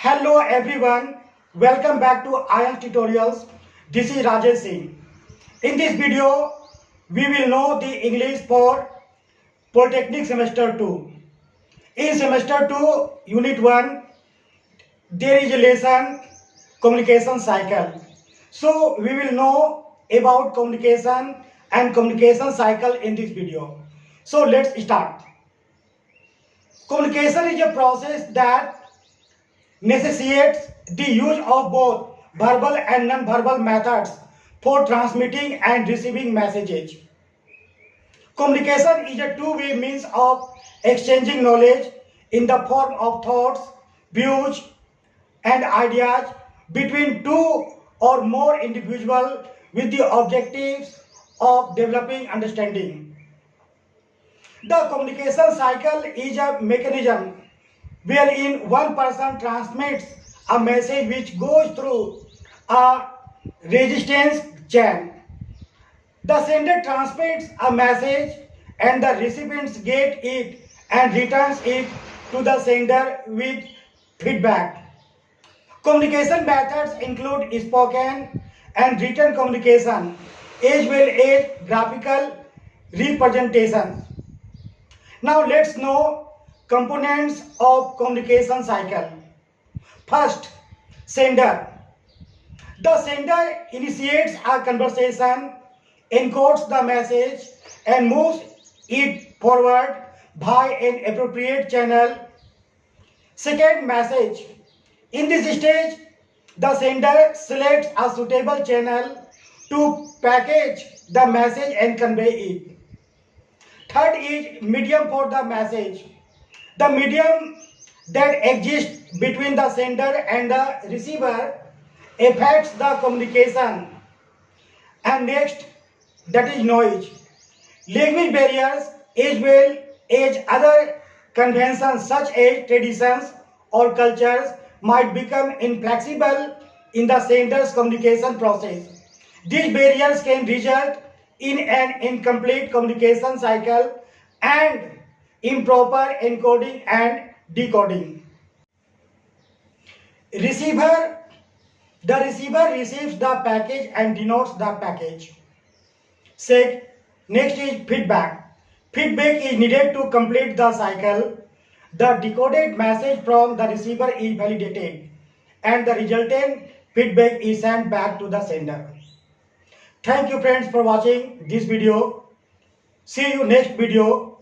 Hello everyone, welcome back to Ayansh Tutorials. This is Rajesh Singh. In this video, we will know the English for Polytechnic Semester 2. In Semester 2, Unit 1, there is a lesson Communication Cycle. So, we will know about communication and communication cycle in this video. So, let's start. Communication is a process that necessitates the use of both verbal and non-verbal methods for transmitting and receiving messages. Communication is a two-way means of exchanging knowledge in the form of thoughts, views, and ideas between two or more individuals with the objectives of developing understanding. The communication cycle is a mechanism wherein one person transmits a message which goes through a resistance chain. The sender transmits a message and the recipients get it and returns it to the sender with feedback. Communication methods include spoken and written communication as well as graphical representations. Now let's know components of communication cycle. First, sender. The sender initiates a conversation, encodes the message, and moves it forward by an appropriate channel. Second, message. In this stage, the sender selects a suitable channel to package the message and convey it. Third is medium for the message. The medium that exists between the sender and the receiver affects the communication. And next, that is noise. Language barriers as well as other conventions such as traditions or cultures might become inflexible in the sender's communication process. These barriers can result in an incomplete communication cycle and improper encoding and decoding. Receiver. The receiver receives the package and denotes the package. Next is feedback. Feedback is needed to complete the cycle. The decoded message from the receiver is validated and the resultant feedback is sent back to the sender. Thank you friends for watching this video. See you next video.